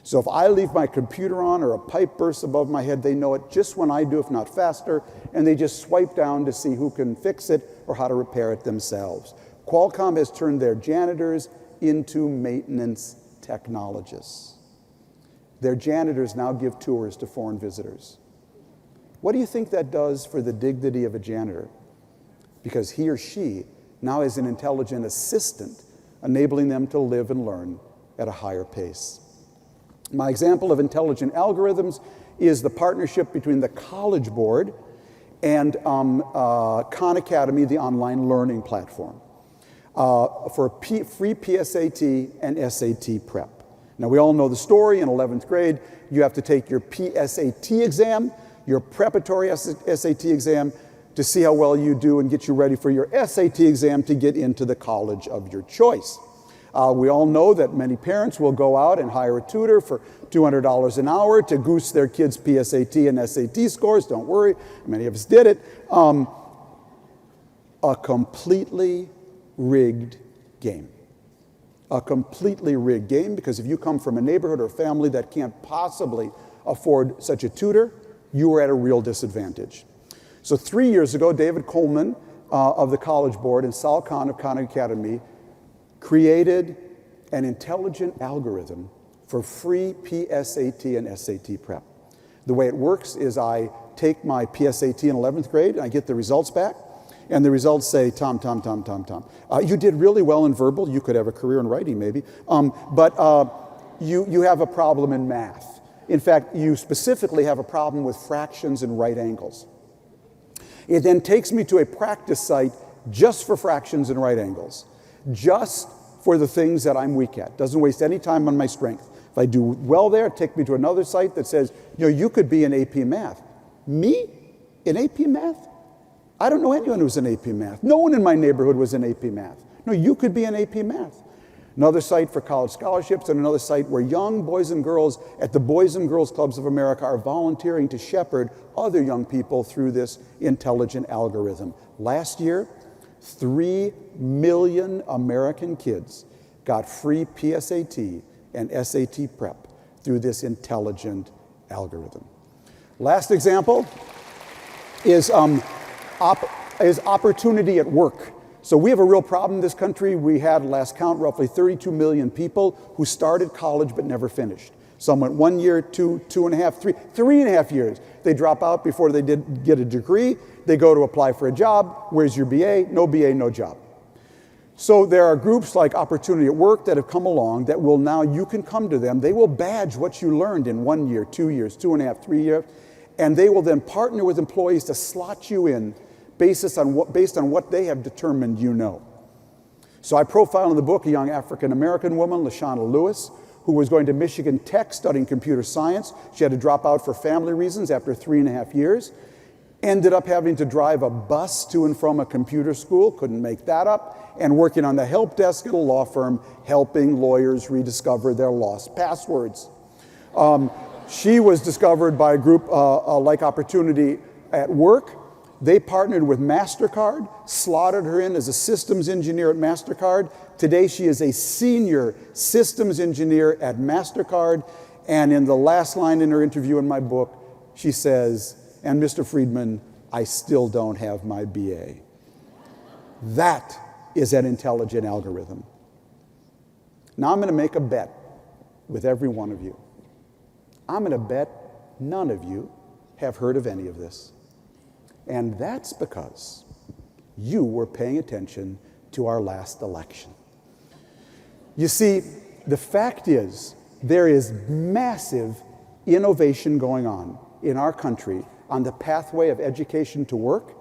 So if I leave my computer on or a pipe bursts above my head, they know it just when I do, if not faster, and they just swipe down to see who can fix it or how to repair it themselves. Qualcomm has turned their janitors into maintenance technologists. Their janitors now give tours to foreign visitors. What do you think that does for the dignity of a janitor? Because he or she now is an intelligent assistant, enabling them to live and learn at a higher pace. My example of intelligent algorithms is the partnership between the College Board and Khan Academy, the online learning platform, for free PSAT and SAT prep. Now, we all know the story. In 11th grade, you have to take your PSAT exam, your preparatory SAT exam, to see how well you do and get you ready for your SAT exam to get into the college of your choice. We all know that many parents will go out and hire a tutor for $200 an hour to goose their kids' PSAT and SAT scores. Don't worry, many of us did it. A completely rigged game. A completely rigged game, because if you come from a neighborhood or family that can't possibly afford such a tutor, you are at a real disadvantage. So 3 years ago, David Coleman of the College Board and Sal Khan of Khan Academy created an intelligent algorithm for free PSAT and SAT prep. The way it works is I take my PSAT in 11th grade and I get the results back, and the results say, Tom, you did really well in verbal. You could have a career in writing maybe, but you have a problem in math. In fact, you specifically have a problem with fractions and right angles. It then takes me to a practice site just for fractions and right angles, just for the things that I'm weak at. Doesn't waste any time on my strength. If I do well there, take me to another site that says, you could be in AP Math. Me? In AP Math? I don't know anyone who's in AP Math. No one in my neighborhood was in AP Math. No, you could be in AP Math. Another site for college scholarships, and another site where young boys and girls at the Boys and Girls Clubs of America are volunteering to shepherd other young people through this intelligent algorithm. Last year, 3 million American kids got free PSAT and SAT prep through this intelligent algorithm. Last example is opportunity at work. So we have a real problem in this country. We had, last count, roughly 32 million people who started college but never finished. Some went 1 year, 2, 2.5, 3, 3.5 years. They drop out before they did get a degree. They go to apply for a job. Where's your BA? No BA, no job. So there are groups like Opportunity at Work that have come along that will now, you can come to them. They will badge what you learned in 1 year, 2 years, 2.5, 3 years, and they will then partner with employees to slot you in based on what they have determined you know. So I profile in the book a young African-American woman, Lashana Lewis, who was going to Michigan Tech studying computer science. She had to drop out for family reasons after 3.5 years. Ended up having to drive a bus to and from a computer school, couldn't make that up, and working on the help desk at a law firm, helping lawyers rediscover their lost passwords. She was discovered by a group like Opportunity at Work. They partnered with MasterCard, slotted her in as a systems engineer at MasterCard. Today she is a senior systems engineer at MasterCard, and in the last line in her interview in my book, she says, "And Mr. Friedman, I still don't have my BA." That is an intelligent algorithm. Now I'm going to make a bet with every one of you. I'm going to bet none of you have heard of any of this. And that's because you were paying attention to our last election. You see, the fact is, there is massive innovation going on in our country on the pathway of education to work.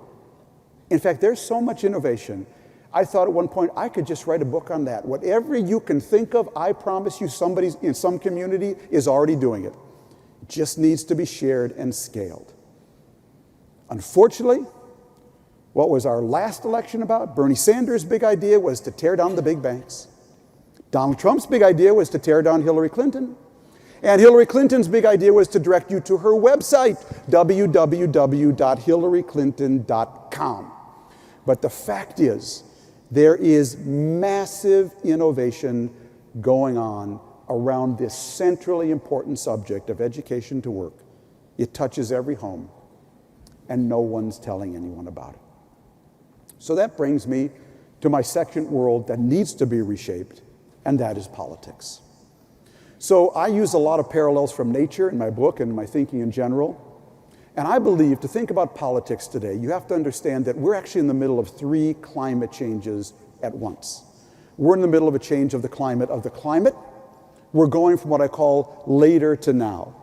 In fact, there's so much innovation. I thought at one point I could just write a book on that. Whatever you can think of, I promise you somebody in some community is already doing it. It just needs to be shared and scaled. Unfortunately, what was our last election about? Bernie Sanders' big idea was to tear down the big banks. Donald Trump's big idea was to tear down Hillary Clinton. And Hillary Clinton's big idea was to direct you to her website, www.hillaryclinton.com. But the fact is, there is massive innovation going on around this centrally important subject of education to work. It touches every home, and no one's telling anyone about it. So that brings me to my second world that needs to be reshaped, and that is politics. So I use a lot of parallels from nature in my book and my thinking in general. And I believe to think about politics today, you have to understand that we're actually in the middle of 3 climate changes at once. We're in the middle of a change of the climate. We're going from what I call later to now.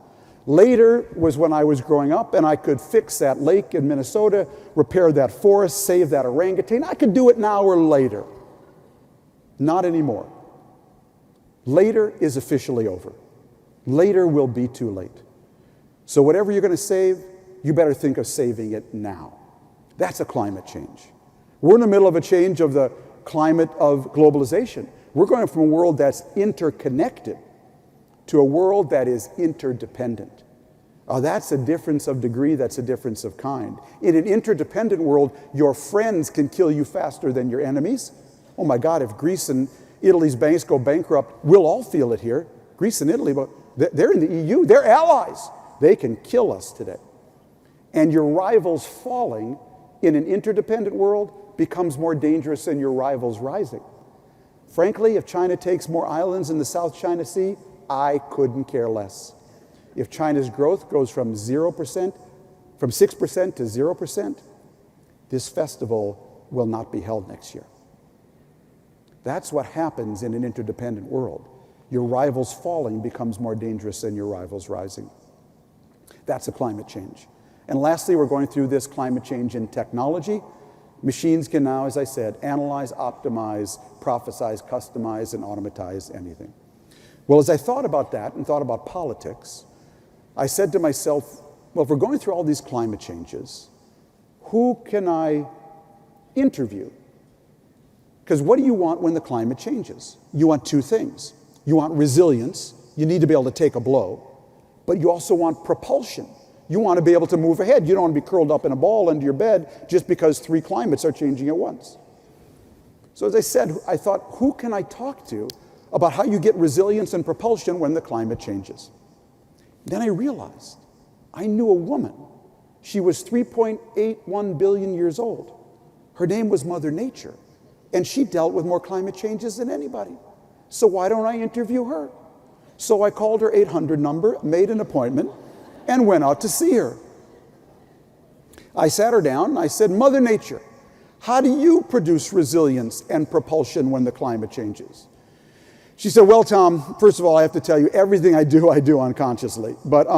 Later was when I was growing up and I could fix that lake in Minnesota, repair that forest, save that orangutan. I could do it now or later. Not anymore. Later is officially over. Later will be too late. So whatever you're going to save, you better think of saving it now. That's a climate change. We're in the middle of a change of the climate of globalization. We're going from a world that's interconnected to a world that is interdependent. That's a difference of degree, that's a difference of kind. In an interdependent world, your friends can kill you faster than your enemies. Oh my God, if Greece and Italy's banks go bankrupt, we'll all feel it here. Greece and Italy, but they're in the EU, they're allies. They can kill us today. And your rivals falling in an interdependent world becomes more dangerous than your rivals rising. Frankly, if China takes more islands in the South China Sea, I couldn't care less. If China's growth goes from 0%, from 6% to 0%, this festival will not be held next year. That's what happens in an interdependent world. Your rivals falling becomes more dangerous than your rivals rising. That's a climate change. And lastly, we're going through this climate change in technology. Machines can now, as I said, analyze, optimize, prophesize, customize, and automatize anything. Well, as I thought about that and thought about politics, I said to myself, well, if we're going through all these climate changes, who can I interview? Because what do you want when the climate changes? You want 2 things. You want resilience. You need to be able to take a blow. But you also want propulsion. You want to be able to move ahead. You don't want to be curled up in a ball under your bed just because 3 climates are changing at once. So as I said, I thought, who can I talk to about how you get resilience and propulsion when the climate changes? Then I realized I knew a woman. She was 3.81 billion years old. Her name was Mother Nature. And she dealt with more climate changes than anybody. So why don't I interview her? So I called her 800 number, made an appointment, and went out to see her. I sat her down and I said, Mother Nature, how do you produce resilience and propulsion when the climate changes? She said, well, Tom, first of all, I have to tell you, everything I do unconsciously. But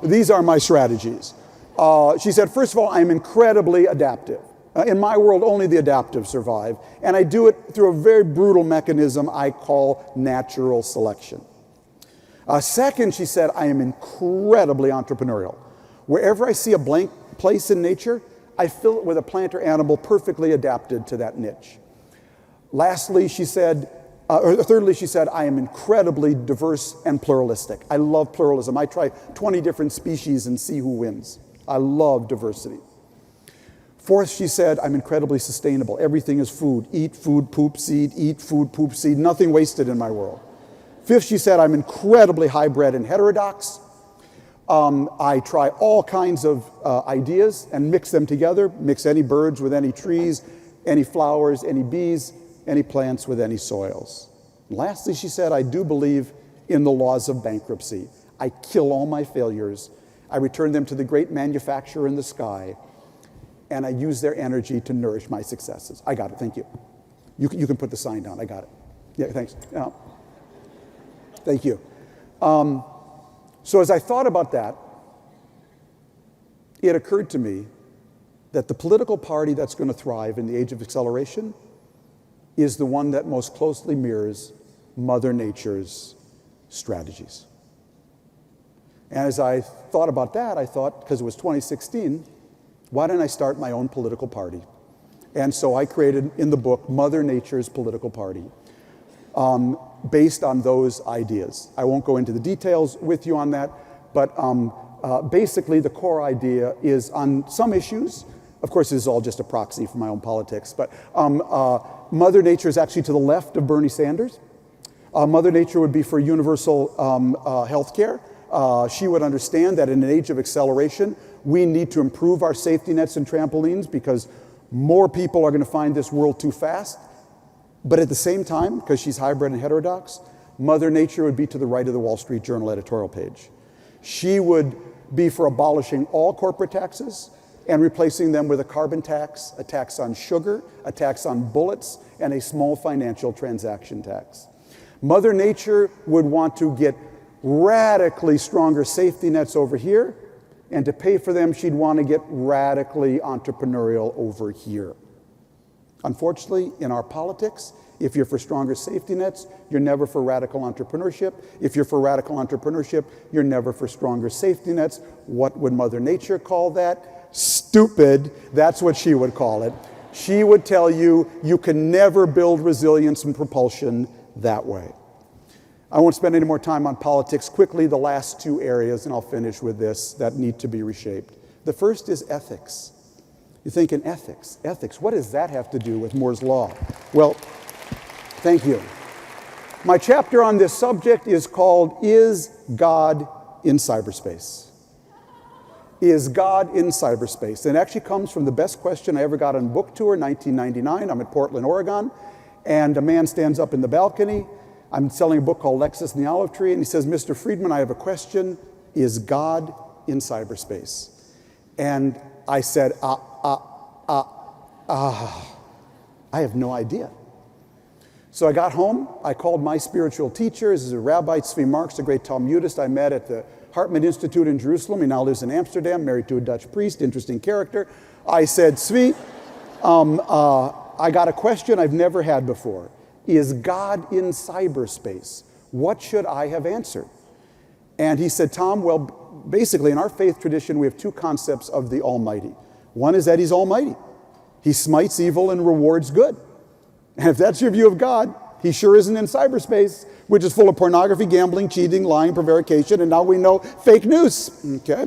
these are my strategies. She said, first of all, I'm incredibly adaptive. In my world, only the adaptive survive. And I do it through a very brutal mechanism I call natural selection. Second, she said, I am incredibly entrepreneurial. Wherever I see a blank place in nature, I fill it with a plant or animal perfectly adapted to that niche. Lastly, she said, thirdly, she said, I am incredibly diverse and pluralistic. I love pluralism. I try 20 different species and see who wins. I love diversity. Fourth, she said, I'm incredibly sustainable. Everything is food. Eat food, poop seed, eat food, poop seed. Nothing wasted in my world. Fifth, she said, I'm incredibly hybrid and heterodox. I try all kinds of ideas and mix them together, mix any birds with any trees, any flowers, any bees, any plants with any soils. And lastly, she said, I do believe in the laws of bankruptcy. I kill all my failures. I return them to the great manufacturer in the sky, and I use their energy to nourish my successes. I got it, thank you. You can put the sign down, I got it. Yeah, thanks. Thank you. So as I thought about that, it occurred to me that the political party that's going to thrive in the age of acceleration is the one that most closely mirrors Mother Nature's strategies. And as I thought about that, I thought, because it was 2016, why didn't I start my own political party? And so I created, in the book, Mother Nature's Political Party, based on those ideas. I won't go into the details with you on that, but basically the core idea is on some issues, of course this is all just a proxy for my own politics, but Mother Nature is actually to the left of Bernie Sanders. Mother Nature would be for universal health care. She would understand that in an age of acceleration, we need to improve our safety nets and trampolines because more people are going to find this world too fast. But at the same time, because she's hybrid and heterodox, Mother Nature would be to the right of the Wall Street Journal editorial page. She would be for abolishing all corporate taxes and replacing them with a carbon tax, a tax on sugar, a tax on bullets, and a small financial transaction tax. Mother Nature would want to get radically stronger safety nets over here, and to pay for them, she'd want to get radically entrepreneurial over here. Unfortunately, in our politics, if you're for stronger safety nets, you're never for radical entrepreneurship. If you're for radical entrepreneurship, you're never for stronger safety nets. What would Mother Nature call that? Stupid. That's what she would call it. She would tell you, you can never build resilience and propulsion that way. I won't spend any more time on politics. Quickly, the last two areas, and I'll finish with this, that need to be reshaped. The first is ethics. You think in ethics, what does that have to do with Moore's Law? Well, thank you. My chapter on this subject is called, Is God in Cyberspace? Is God in cyberspace? And it actually comes from the best question I ever got on book tour, 1999. I'm at Portland, Oregon, and a man stands up in the balcony. I'm selling a book called Lexus and the Olive Tree, and he says, Mr. Friedman, I have a question. Is God in cyberspace? And I said, I have no idea. So I got home, I called my spiritual teacher, this is a Rabbi, Tzvi Marks, the great Talmudist I met at the Hartman Institute in Jerusalem. He now lives in Amsterdam, married to a Dutch priest, interesting character. I said, Tzvi, I got a question I've never had before. Is God in cyberspace? What should I have answered? And he said, Tom, well, basically in our faith tradition, we have two concepts of the Almighty. One is that he's almighty. He smites evil and rewards good. And if that's your view of God, he sure isn't in cyberspace, which is full of pornography, gambling, cheating, lying, prevarication, and now we know fake news. Okay?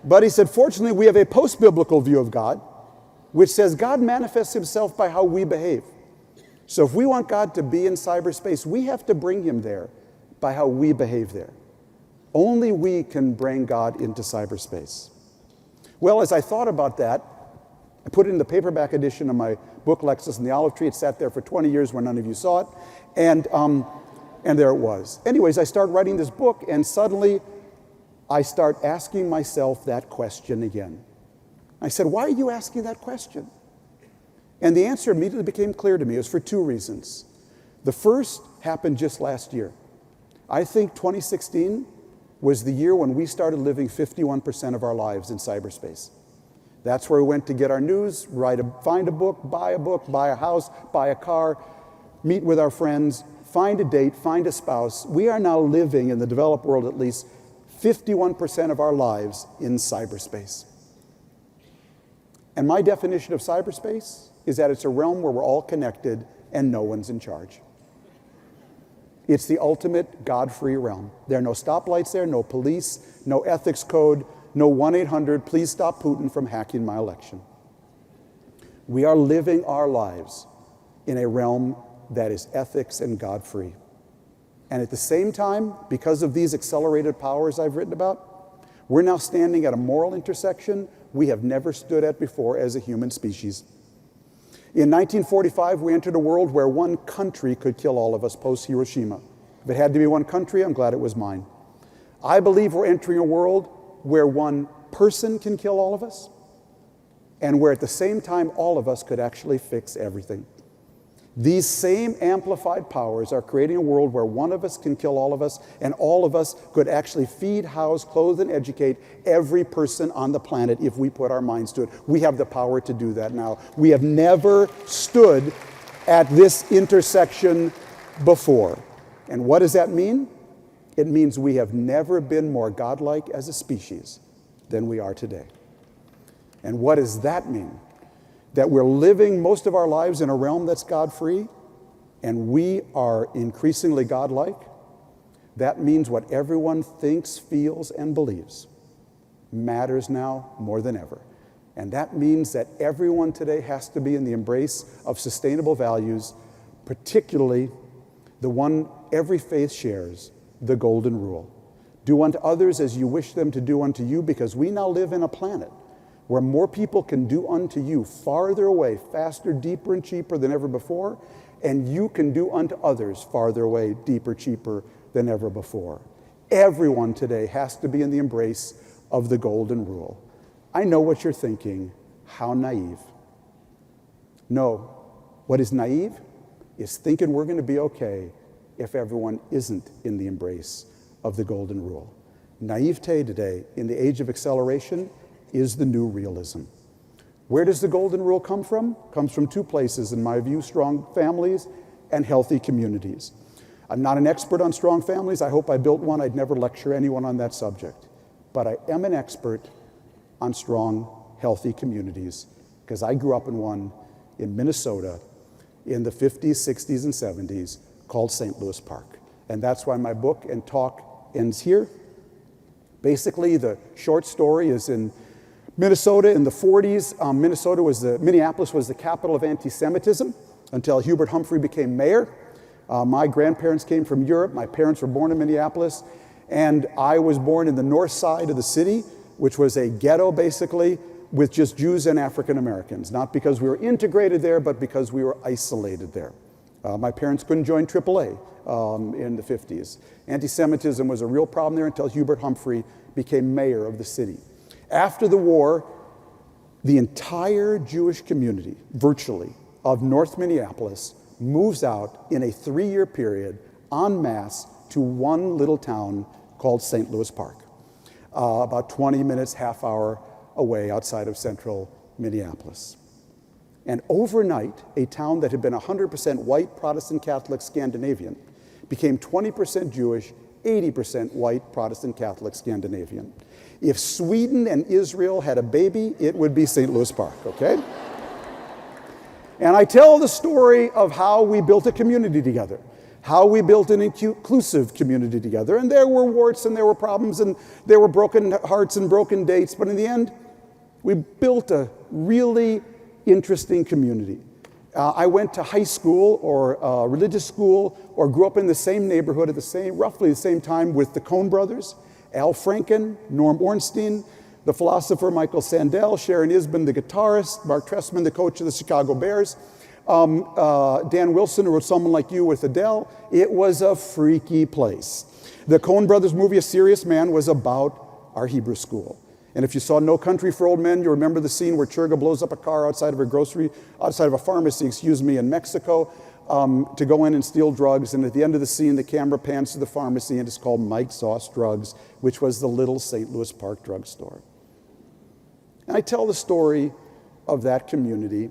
But he said, fortunately, we have a post-biblical view of God, which says God manifests himself by how we behave. So if we want God to be in cyberspace, we have to bring him there by how we behave there. Only we can bring God into cyberspace. Well, as I thought about that, I put it in the paperback edition of my book, Lexus and the Olive Tree. It sat there for 20 years where none of you saw it. And And there it was. Anyways, I start writing this book, and suddenly I start asking myself that question again. I said, why are you asking that question? And the answer immediately became clear to me. It was for two reasons. The first happened just last year. I think 2016 was the year when we started living 51% of our lives in cyberspace. That's where we went to get our news, find a book, buy a house, buy a car, meet with our friends, find a date, find a spouse. We are now living, in the developed world at least, 51% of our lives in cyberspace. And my definition of cyberspace is that it's a realm where we're all connected and no one's in charge. It's the ultimate God-free realm. There are no stoplights there, no police, no ethics code, no 1-800, please stop Putin from hacking my election. We are living our lives in a realm that is ethics and God-free. And at the same time, because of these accelerated powers I've written about, we're now standing at a moral intersection we have never stood at before as a human species. In 1945, we entered a world where one country could kill all of us post-Hiroshima. If it had to be one country, I'm glad it was mine. I believe we're entering a world where one person can kill all of us, and where at the same time all of us could actually fix everything. These same amplified powers are creating a world where one of us can kill all of us, and all of us could actually feed, house, clothe, and educate every person on the planet if we put our minds to it. We have the power to do that now. We have never stood at this intersection before. And what does that mean? It means we have never been more godlike as a species than we are today. And what does that mean? That we're living most of our lives in a realm that's God-free, and we are increasingly godlike. That means what everyone thinks, feels, and believes matters now more than ever. And that means that everyone today has to be in the embrace of sustainable values, particularly the one every faith shares, the golden rule. Do unto others as you wish them to do unto you, because we now live in a planet where more people can do unto you farther away, faster, deeper, and cheaper than ever before, and you can do unto others farther away, deeper, cheaper than ever before. Everyone today has to be in the embrace of the golden rule. I know what you're thinking. How naive. No, what is naive is thinking we're going to be okay if everyone isn't in the embrace of the golden rule. Naivete today, in the age of acceleration, is the new realism. Where does the golden rule come from? It comes from two places, in my view: strong families and healthy communities. I'm not an expert on strong families. I hope I built one. I'd never lecture anyone on that subject. But I am an expert on strong, healthy communities, because I grew up in one in Minnesota in the 50s, 60s, and 70s called St. Louis Park. And that's why my book and talk ends here. Basically, the short story is in Minnesota in the 40s. Minneapolis was the capital of anti-Semitism until Hubert Humphrey became mayor. My grandparents came from Europe. My parents were born in Minneapolis. And I was born in the north side of the city, which was a ghetto, basically, with just Jews and African Americans. Not because we were integrated there, but because we were isolated there. My parents couldn't join AAA in the 50s. Anti-Semitism was a real problem there until Hubert Humphrey became mayor of the city. After the war, the entire Jewish community, virtually, of North Minneapolis moves out in a 3-year period en masse to one little town called St. Louis Park, about 20 minutes, half hour away outside of central Minneapolis. And overnight, a town that had been 100% white, Protestant, Catholic, Scandinavian, became 20% Jewish, 80% white, Protestant, Catholic, Scandinavian. If Sweden and Israel had a baby, it would be St. Louis Park, okay? And I tell the story of how we built a community together, how we built an inclusive community together. And there were warts and there were problems and there were broken hearts and broken dates. But in the end, we built a really interesting community. I went to high school or religious school or grew up in the same neighborhood at roughly the same time with the Coen brothers, Al Franken, Norm Ornstein, the philosopher Michael Sandel, Sharon Isbin, the guitarist, Mark Trestman, the coach of the Chicago Bears. Dan Wilson, who wrote Someone Like You with Adele. It was a freaky place. The Coen Brothers movie, A Serious Man, was about our Hebrew school. And if you saw No Country for Old Men, you remember the scene where Churga blows up a car outside of a pharmacy, in Mexico, to go in and steal drugs. And at the end of the scene, the camera pans to the pharmacy, and it's called Mike Zoss Drugs, which was the little St. Louis Park drugstore. And I tell the story of that community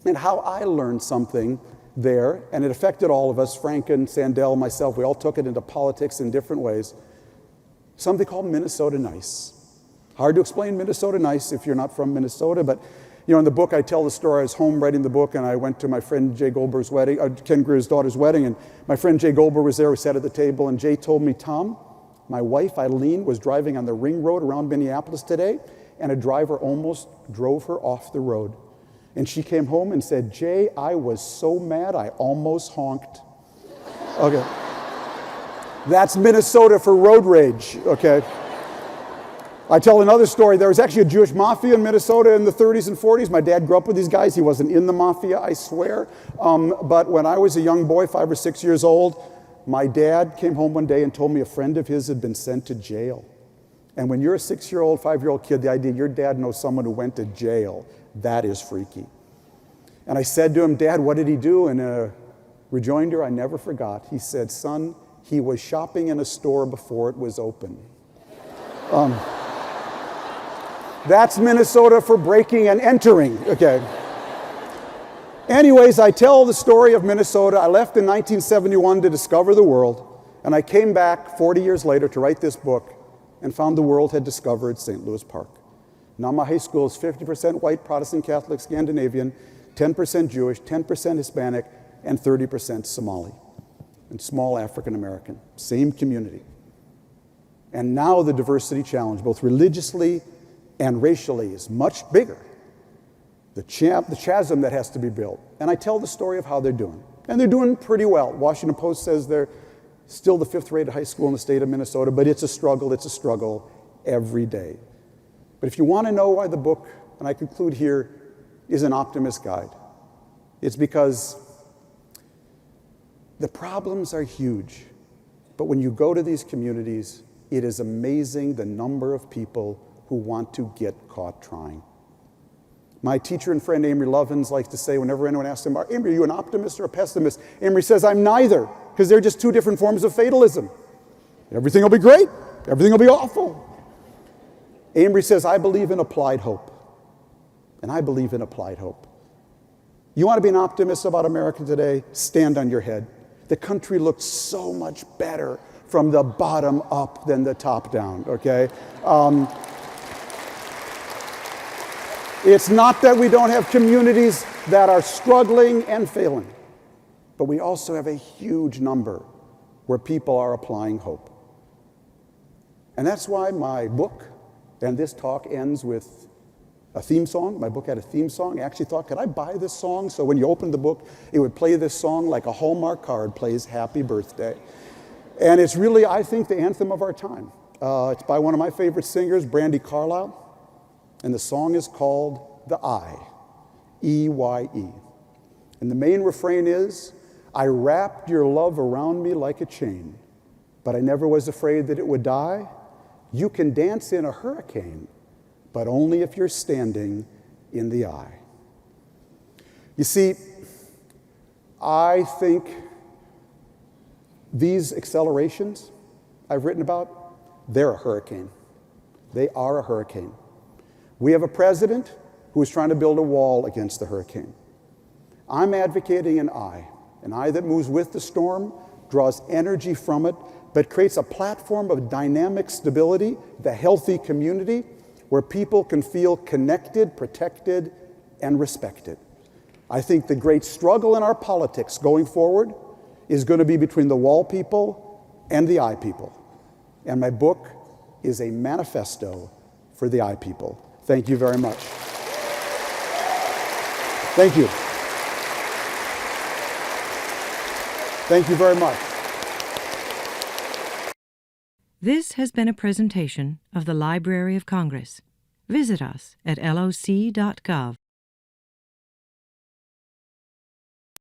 and how I learned something there, and it affected all of us, Franken, Sandel, myself. We all took it into politics in different ways. Something called Minnesota Nice. Hard to explain Minnesota Nice if you're not from Minnesota, but in the book I tell the story. I was home writing the book, and I went to my friend Jay Goldberg's wedding, Ken Greer's daughter's wedding, and my friend Jay Goldberg was there. We sat at the table, and Jay told me, Tom, my wife Eileen was driving on the ring road around Minneapolis today, and a driver almost drove her off the road. And she came home and said, Jay, I was so mad I almost honked. Okay. That's Minnesota for road rage, okay? I tell another story. There was actually a Jewish mafia in Minnesota in the 30s and 40s. My dad grew up with these guys. He wasn't in the mafia, I swear. But when I was a young boy, 5 or 6 years old, my dad came home one day and told me a friend of his had been sent to jail. And when you're a 6-year-old, 5-year-old kid, the idea your dad knows someone who went to jail, that is freaky. And I said to him, Dad, what did he do? And a rejoinder I never forgot. He said, son, he was shopping in a store before it was open. That's Minnesota for breaking and entering, okay? Anyways, I tell the story of Minnesota. I left in 1971 to discover the world, and I came back 40 years later to write this book and found the world had discovered St. Louis Park. Now my high school is 50% white, Protestant, Catholic, Scandinavian, 10% Jewish, 10% Hispanic, and 30% Somali, and small African American, same community. And now the diversity challenge, both religiously and racially, is much bigger. The chasm that has to be built. And I tell the story of how they're doing. And they're doing pretty well. Washington Post says they're still the 5th-rated high school in the state of Minnesota, but it's a struggle every day. But if you want to know why the book, and I conclude here, is an optimist guide, it's because the problems are huge. But when you go to these communities, it is amazing the number of people who want to get caught trying. My teacher and friend Amory Lovins likes to say, whenever anyone asks him, Amory, are you an optimist or a pessimist? Amory says, I'm neither, because they're just two different forms of fatalism. Everything will be great, everything will be awful. Amory says, I believe in applied hope. And I believe in applied hope. You want to be an optimist about America today? Stand on your head. The country looks so much better from the bottom up than the top down, okay? It's not that we don't have communities that are struggling and failing, but we also have a huge number where people are applying hope. And that's why my book and this talk ends with a theme song. My book had a theme song. I actually thought, could I buy this song? So when you open the book, it would play this song like a Hallmark card plays Happy Birthday. And it's really, I think, the anthem of our time. It's by one of my favorite singers, Brandi Carlile. And the song is called The I, E-Y-E. And the main refrain is, I wrapped your love around me like a chain, but I never was afraid that it would die. You can dance in a hurricane, but only if you're standing in the eye. You see, I think these accelerations I've written about, they're a hurricane. They are a hurricane. We have a president who is trying to build a wall against the hurricane. I'm advocating an eye that moves with the storm, draws energy from it, but creates a platform of dynamic stability, the healthy community, where people can feel connected, protected, and respected. I think the great struggle in our politics going forward is going to be between the wall people and the I people. And my book is a manifesto for the I people. Thank you very much. Thank you. Thank you very much. This has been a presentation of the Library of Congress. Visit us at loc.gov.